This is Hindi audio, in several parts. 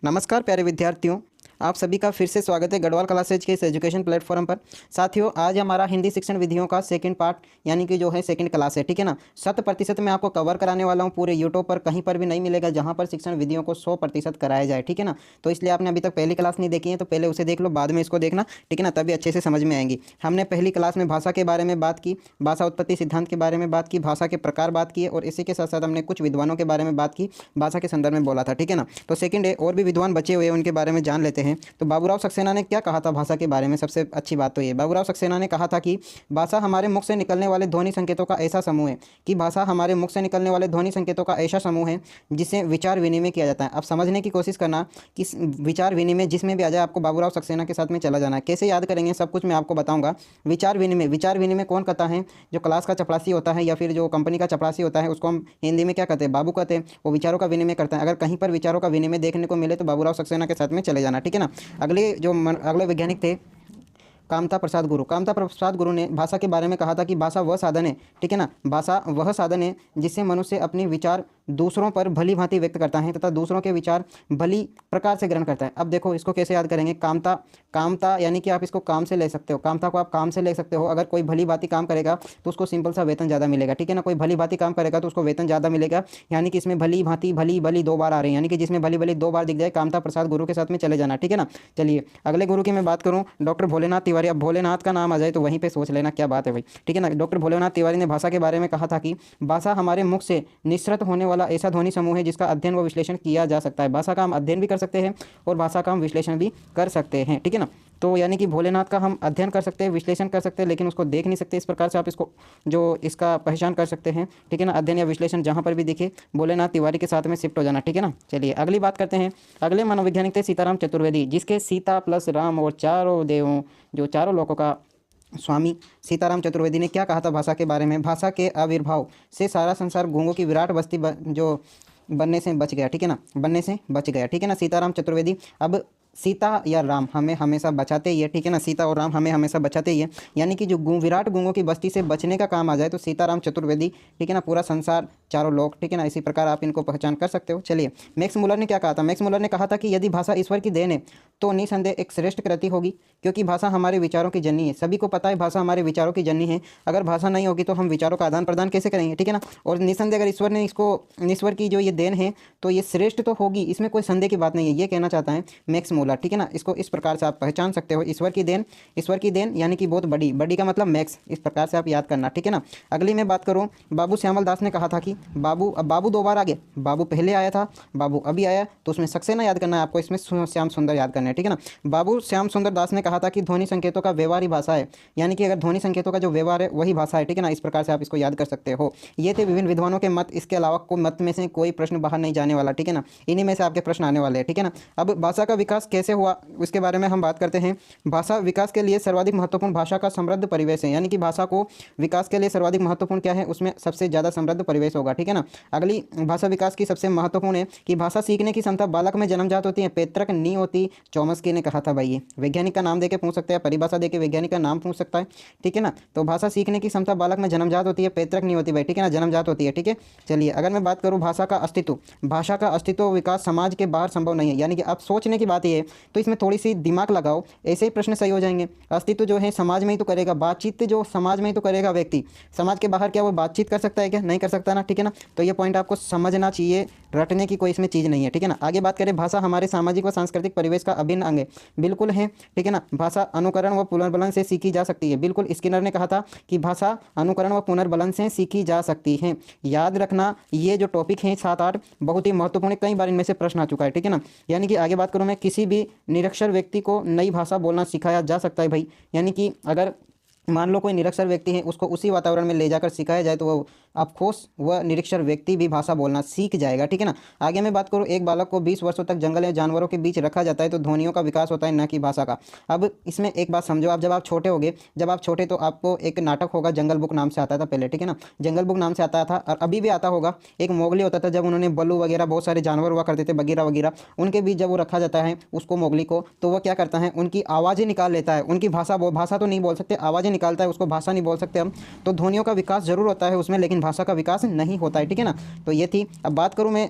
नमस्कार प्यारे विद्यार्थियों, आप सभी का फिर से स्वागत है गढ़वाल क्लासेज के इस एजुकेशन प्लेटफॉर्म पर। साथियों, आज हमारा हिंदी शिक्षण विधियों का सेकंड पार्ट यानी कि जो है सेकंड क्लास है, ठीक है ना। 100% मैं आपको कवर कराने वाला हूँ। पूरे यूट्यूब पर कहीं पर भी नहीं मिलेगा जहाँ पर शिक्षण विधियों को 100% कराया जाए, ठीक है ना। तो इसलिए आपने अभी तक पहली क्लास नहीं देखी है तो पहले उसे देख लो, बाद में इसको देखना, ठीक है ना, तभी अच्छे से समझ में आएंगी। हमने पहली क्लास में भाषा के बारे में बात की, भाषा उत्पत्ति सिद्धांत के बारे में बात की, भाषा के प्रकार बात किए और इसी के साथ साथ हमने कुछ विद्वानों के बारे में बात की, भाषा के संदर्भ में बोला था, ठीक है ना। तो सेकंड है, और भी विद्वान बचे हुए हैं, उनके बारे में जान लेते हैं। तो बाबूराव सक्सेना ने क्या कहा था भाषा के बारे में? सबसे अच्छी बात तो ये, बाबूराव सक्सेना ने कहा था कि भाषा हमारे मुख से निकलने वाले ध्वनि संकेतों का ऐसा समूह है कि भाषा हमारे मुख से निकलने वाले ध्वनि संकेतों का ऐसा समूह है जिसे विचार विनिमय किया जाता है। अब समझने की कोशिश करना कि विचार विनिमय जिसमें भी आ जाए आपको बाबूराव सक्सेना के साथ में चला जाना है। कैसे याद करेंगे सब कुछ मैं आपको बताऊंगा। विचार विनिमय कौन करता है? जो क्लास का चपरासी होता है या फिर जो कंपनी का चपरासी होता है उसको हम हिंदी में क्या कहते हैं? बाबू कहते हैं। वो विचारों का विनिमय करता है। अगर कहीं पर विचारों का विनिमय देखने को मिले तो बाबूराव सक्सेना के साथ में चले जाना, ठीक है ना। अगले वैज्ञानिक थे कामता प्रसाद गुरु। कामता प्रसाद गुरु ने भाषा के बारे में कहा था कि भाषा वह साधन है, ठीक है ना, भाषा वह साधन है जिससे मनुष्य अपने विचार दूसरों पर भली भांति व्यक्त करता है तथा दूसरों के विचार भली प्रकार से ग्रहण करता है। अब देखो इसको कैसे याद करेंगे। कामता, कामता यानी कि आप इसको काम से ले सकते हो, कामता को आप काम से ले सकते हो। अगर कोई भली भांति काम करेगा तो उसको सिंपल सा वेतन ज़्यादा मिलेगा, ठीक है ना। कोई भली भांति काम करेगा तो उसको वेतन ज़्यादा मिलेगा, यानी कि इसमें भली भांति भली भली दो बार आ रही है, यानी कि जिसमें भली भली दो बार दिख जाए कामता प्रसाद गुरु के साथ में चले जाना, ठीक है ना। चलिए अगले गुरु की मैं बात करूँ, डॉक्टर भोलेनाथ तिवारी। अब भोलेनाथ का नाम आ जाए तो वहीं पे सोच लेना क्या बात है भाई, ठीक है ना। डॉक्टर भोलेनाथ तिवारी ने भाषा के बारे में कहा था कि भाषा हमारे मुख से निःसृत होने वाला ऐसा ध्वनि समूह है जिसका अध्ययन व विश्लेषण किया जा सकता है। भाषा का हम अध्ययन भी कर सकते हैं और भाषा का हम विश्लेषण भी कर सकते हैं, ठीक है ना। तो यानी कि भोलेनाथ का हम अध्ययन कर सकते हैं, विश्लेषण कर सकते हैं, लेकिन उसको देख नहीं सकते। इस प्रकार से आप इसको जो इसका पहचान कर सकते हैं, ठीक है ना। अध्ययन या विश्लेषण जहाँ पर भी दिखे भोलेनाथ तिवारी के साथ में शिफ्ट हो जाना, ठीक है ना। चलिए अगली बात करते हैं। अगले मनोवैज्ञानिक थे सीताराम चतुर्वेदी, जिसके सीता प्लस राम और चारों देवों, जो चारों लोगों का स्वामी सीताराम चतुर्वेदी ने क्या कहा था भाषा के बारे में? भाषा के आविर्भाव से सारा संसार गूंगों की विराट बस्ती जो बनने से बच गया, ठीक है ना, बनने से बच गया, ठीक है ना। सीताराम चतुर्वेदी। अब सीता या राम हमें हमेशा बचाते ही है, ठीक है ना। सीता और राम हमें हमेशा बचाते ही है, यानी कि जो विराट गूंगों की बस्ती से बचने का काम आ जाए तो सीताराम चतुर्वेदी, ठीक है ना। पूरा संसार, चारों लोग, ठीक है ना। इसी प्रकार आप इनको पहचान कर सकते हो। चलिए मैक्स मुलर ने क्या कहा था? मैक्स मुलर ने कहा था कि यदि भाषा ईश्वर की देन है तो निसंदेह एक श्रेष्ठ कृति होगी, क्योंकि भाषा हमारे विचारों की जननी है। सभी को पता है भाषा हमारे विचारों की जननी है। अगर भाषा नहीं होगी तो हम विचारों का आदान प्रदान कैसे करेंगे, ठीक है ना। और निसंदेह अगर ईश्वर ने इसको, ईश्वर की जो ये देन है तो ये श्रेष्ठ तो होगी, इसमें कोई संदेह की बात नहीं है, ये कहना चाहता है मैक्स मुलर, ठीक है ना। इसको इस प्रकार से आप पहचान सकते हो, ईश्वर की देन, ईश्वर की देन यानी कि बहुत बड़ी, बड़ी का मतलब मैक्स, इस प्रकार से आप याद करना, ठीक है ना। अगली मैं बात करूँ, बाबू श्यामल दास ने कहा था कि बाबू, अब बाबू दो बार आ गया, बाबू पहले आया था, बाबू अभी आया, तो उसमें सक्सेना याद करना है आपको, इसमें श्याम सुंदर याद करना है, ठीक है ना। बाबू श्याम सुंदर दास ने कहा था कि ध्वनि संकेतों का व्यवहार ही भाषा है, यानी कि अगर ध्वनि संकेतों का जो व्यवहार है वही भाषा है, ठीक है ना। इस प्रकार से आप इसको याद कर सकते हो। ये थे विभिन्न विद्वानों के मत, इसके अलावा कोई मत में से कोई प्रश्न बाहर नहीं जाने वाला, ठीक है ना। इन्हीं में से आपके प्रश्न आने वाले हैं, ठीक है ना। अब भाषा का विकास कैसे हुआ उसके बारे में हम बात करते हैं। भाषा विकास के लिए सर्वाधिक महत्वपूर्ण भाषा का समृद्ध परिवेश है, यानी कि भाषा को विकास के लिए सर्वाधिक महत्वपूर्ण क्या है, उसमें सबसे ज़्यादा समृद्ध परिवेश होगा, ठीक है ना। अगली भाषा विकास की सबसे महत्वपूर्ण है कि भाषा सीखने की क्षमता बालक में जन्मजात होती है, पैतृक नहीं होती। चॉम्स्की ने कहा था भाई, ये वैज्ञानिक का नाम देके पूछ सकते हैं, परिभाषा देके वैज्ञानिक का नाम पूछ सकता है, ठीक है ना। तो भाषा सीखने की क्षमता बालक में जन्मजात होती है, पैतृक नहीं होती भाई, ठीक है ना, जन्मजात होती है, ठीक है। चलिए अगर मैं बात करूँ भाषा का अस्तित्व, भाषा का अस्तित्व विकास समाज के बाहर संभव नहीं है, यानी कि आप सोचने की बात ये है तो इसमें थोड़ी सी दिमाग लगाओ, ऐसे ही प्रश्न सही हो जाएंगे। अस्तित्व जो है समाज में ही तो करेगा, बातचीत जो समाज में ही तो करेगा व्यक्ति, समाज के बाहर क्या वो बातचीत कर सकता है क्या? नहीं कर सकता ना, ठीक है ना। तो ये पॉइंट आपको समझना चाहिए, रटने की कोई इसमें चीज़ नहीं है, ठीक है ना। आगे बात करें, भाषा हमारे सामाजिक व सांस्कृतिक परिवेश का अभिन्न अंग है, बिल्कुल है, ठीक है ना। भाषा अनुकरण व पुनर्बलन से सीखी जा सकती है, बिल्कुल। स्किनर ने कहा था कि भाषा अनुकरण व पुनर्बलन से सीखी जा सकती है। याद रखना ये जो टॉपिक है 7-8 बहुत ही महत्वपूर्ण, कई बार इनमें से प्रश्न आ चुका है, ठीक है ना। यानी कि आगे बात करूँ मैं, किसी भी निरक्षर व्यक्ति को नई भाषा बोलना सिखाया जा सकता है भाई, यानी कि अगर मान लो कोई निरक्षर व्यक्ति है उसको उसी वातावरण में ले जाकर सिखाया जाए तो वो ऑफकोर्स वह निरक्षर व्यक्ति भी भाषा बोलना सीख जाएगा, ठीक है ना। आगे मैं बात करूँ, एक बालक को 20 वर्षों तक जंगल या जानवरों के बीच रखा जाता है तो ध्वनियों का विकास होता है, न कि भाषा का। अब इसमें एक बात समझो, आप जब आप छोटे होगे, जब आप छोटे तो आपको एक नाटक होगा, जंगल बुक नाम से आता था पहले, ठीक है ना, जंगल बुक नाम से आता था और अभी भी आता होगा। एक मोगली होता था, जब उन्होंने बल्लू वगैरह बहुत सारे जानवर हुआ करते थे बगीरा वगैरह, उनके बीच जब वो रखा जाता है उसको मोगली को, तो वह क्या करता है, उनकी आवाज़ें निकाल लेता है, उनकी भाषा, वो भाषा तो नहीं बोल सकते, आवाज़ें निकालता है उसको भाषा नहीं बोल सकते हम। तो ध्वनियों का विकास जरूर होता है उसमें, लेकिन भाषा का विकास नहीं होता है, ठीक है ना। तो ये थी। अब बात करूँ मैं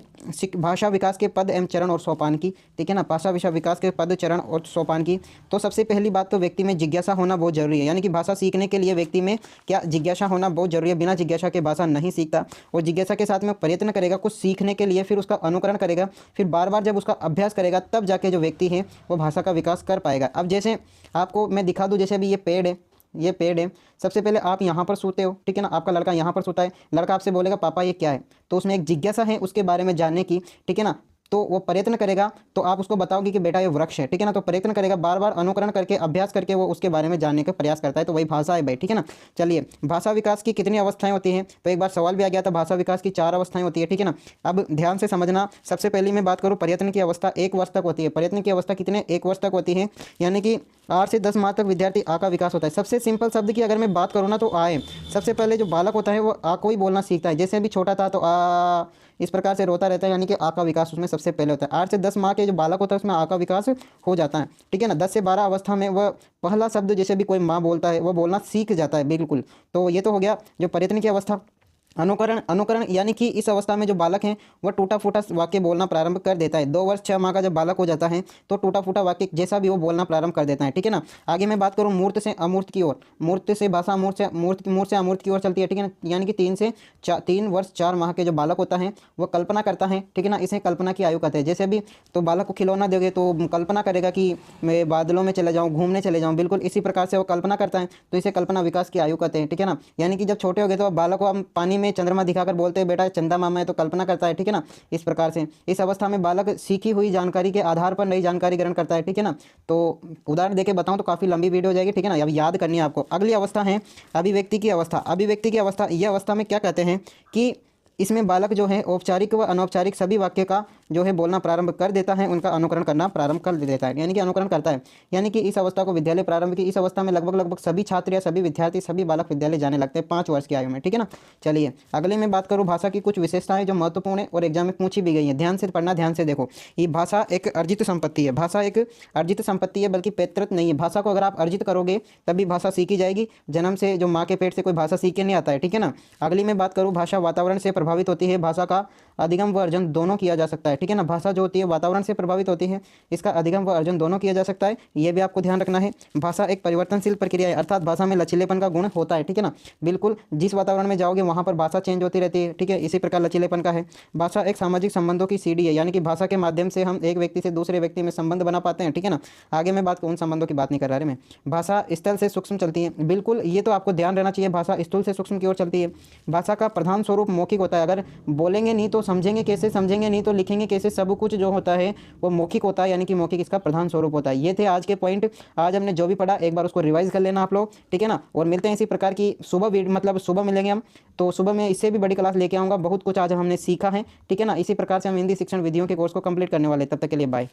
भाषा विकास के पद एवं चरण और सोपान की, ठीक है ना। भाषा विकास के पद, चरण और सोपान की। तो सबसे पहली बात तो व्यक्ति में जिज्ञासा होना बहुत जरूरी है, यानी कि भाषा सीखने के लिए व्यक्ति में क्या जिज्ञासा होना बहुत जरूरी है। बिना जिज्ञासा के भाषा नहीं सीखता। और जिज्ञासा के साथ में प्रयत्न करेगा कुछ सीखने के लिए, फिर उसका अनुकरण करेगा, फिर बार बार जब उसका अभ्यास करेगा तब जाके जो व्यक्ति है वो भाषा का विकास कर पाएगा। अब जैसे आपको मैं दिखा दूँ, जैसे अभी ये पेड़ है, ये पेड़ है। सबसे पहले आप यहाँ पर सोते हो, ठीक है ना। आपका लड़का यहाँ पर सोता है, लड़का आपसे बोलेगा पापा ये क्या है, तो उसमें एक जिज्ञासा है उसके बारे में जानने की, ठीक है ना। तो वो प्रयत्न करेगा, तो आप उसको बताओगे कि बेटा ये वृक्ष है, ठीक है ना। तो प्रयत्न करेगा, बार बार अनुकरण करके अभ्यास करके वो उसके बारे में जानने का प्रयास करता है। तो वही भाषा है भाई, ठीक है ना। चलिए, भाषा विकास की कितनी अवस्थाएं होती हैं, तो एक बार सवाल भी आ गया था। भाषा विकास की 4 अवस्थाएं होती है, ठीक है ना। अब ध्यान से समझना। सबसे पहली मैं बात करूँ प्रयत्न की अवस्था, 1 वर्ष तक होती है। प्रयत्न की अवस्था कितने 1 वर्ष तक होती है, यानी कि 8 से 10 माह तक विद्यार्थी आ का विकास होता है। सबसे सिंपल शब्द की अगर मैं बात करूँ ना तो आए। सबसे पहले जो बालक होता है वो आ को ही बोलना सीखता है। जैसे अभी छोटा था तो आ इस प्रकार से रोता रहता है, यानी कि आ का विकास उसमें सबसे पहले होता है। 8 से 10 माह के जो बालक होता है उसमें आ का विकास हो जाता है, ठीक है ना। 10 से 12 अवस्था में वह पहला शब्द जैसे भी कोई माँ बोलता है वो बोलना सीख जाता है, बिल्कुल। तो ये तो हो गया जो प्रयत्न की अवस्था। अनुकरण यानी कि इस अवस्था में जो बालक हैं वह टूटा फूटा वाक्य बोलना प्रारंभ कर देता है। 2 वर्ष 6 माह का जब बालक हो जाता है तो टूटा फूटा वाक्य जैसा भी वो बोलना प्रारंभ कर देता है, ठीक है ना। आगे मैं बात करूँ मूर्त से अमूर्त की ओर। मूर्त से भाषा मूर्त से अमूर्त की ओर चलती है, ठीक है ना। यानी कि 3 वर्ष 4 माह के जो बालक होता है वह कल्पना करता है, ठीक है ना। इसे कल्पना की आयु कहते हैं। जैसे अभी तो बालक को खिलौना दोगे तो कल्पना करेगा कि मैं बादलों में चले जाऊँ, घूमने चले जाऊँ, बिल्कुल इसी प्रकार से वो कल्पना करता है। तो इसे कल्पना विकास की आयु कहते हैं, ठीक है ना। यानी कि जब छोटे हो गए तो बालक को हम पानी में चंद्रमा दिखाकर बोलते हैं बेटा चंदा मामा है, तो कल्पना करता है, ठीक है ना। इस प्रकार से इस अवस्था में बालक सीखी हुई जानकारी के आधार पर नई जानकारी ग्रहण करता है, ठीक है ना। तो उदाहरण देके बताऊं तो काफी लंबी वीडियो हो जाएगी, ठीक है ना। अब याद करनी है आपको। अगली अवस्था है अभिव्यक्ति की अवस्था। अभिव्यक्ति की अवस्था, यह अवस्था में क्या कहते हैं कि इसमें बालक जो है औपचारिक व अनौपचारिक सभी वाक्य का जो है बोलना प्रारंभ कर देता है, उनका अनुकरण करना प्रारंभ कर देता है, यानी कि अनुकरण करता है। यानी कि इस अवस्था को विद्यालय प्रारंभ की इस अवस्था में लगभग सभी छात्र या सभी विद्यार्थी सभी बालक विद्यालय जाने लगते हैं 5 वर्ष की आयु में, ठीक है ना। चलिए अगले में बात करूँ भाषा की कुछ विशेषताएं जो महत्वपूर्ण है और एग्जाम में पूछी भी गई है। ध्यान से पढ़ना, ध्यान से देखो। ये भाषा एक अर्जित संपत्ति है। भाषा एक अर्जित संपत्ति है, बल्कि पैतृक नहीं है। भाषा को अगर आप अर्जित करोगे तभी भाषा सीखी जाएगी। जन्म से जो माँ के पेट से कोई भाषा सीख के नहीं आता है, ठीक है ना। अगली में बात करूँ भाषा वातावरण से प्रभावित होती है। भाषा का अधिगम व अर्जन दोनों किया जा सकता है, ठीक है ना। भाषा जो होती है वातावरण से प्रभावित होती है, इसका अधिगम व अर्जन दोनों किया जा सकता है, ये भी आपको ध्यान रखना है। भाषा एक परिवर्तनशील प्रक्रिया है, अर्थात भाषा में लचीलेपन का गुण होता है, ठीक है ना। बिल्कुल जिस वातावरण में जाओगे वहाँ पर भाषा चेंज होती रहती है, ठीक है। इसी प्रकार लचीलेपन का है। भाषा एक सामाजिक संबंधों की सीढ़ी है, यानी कि भाषा के माध्यम से हम एक व्यक्ति से दूसरे व्यक्ति में संबंध बना पाते हैं, ठीक है ना। आगे मैं बात उन संबंधों की बात नहीं कर रहा मैं। भाषा स्थल से सूक्ष्म चलती है, बिल्कुल ये तो आपको ध्यान रहना चाहिए। भाषा स्थूल से सूक्ष्म की ओर चलती है। भाषा का प्रधान स्वरूप मौखिक होता है। अगर बोलेंगे नहीं तो समझेंगे कैसे, समझेंगे नहीं तो लिखेंगे कैसे, सब कुछ जो होता है वो मौखिक होता है, यानी कि मौखिक इसका प्रधान स्वरूप होता है। ये थे आज के पॉइंट। आज हमने जो भी पढ़ा एक बार उसको रिवाइज कर लेना आप लोग, ठीक है ना। और मिलते हैं इसी प्रकार की सुबह मिलेंगे हम। तो सुबह में इससे भी बड़ी क्लास लेके आऊँगा। बहुत कुछ आज हमने सीखा है, ठीक है ना। इसी प्रकार से हम हिंदी शिक्षण विधियों के कोर्स को कंप्लीट करने वाले। तब तक के लिए बाय।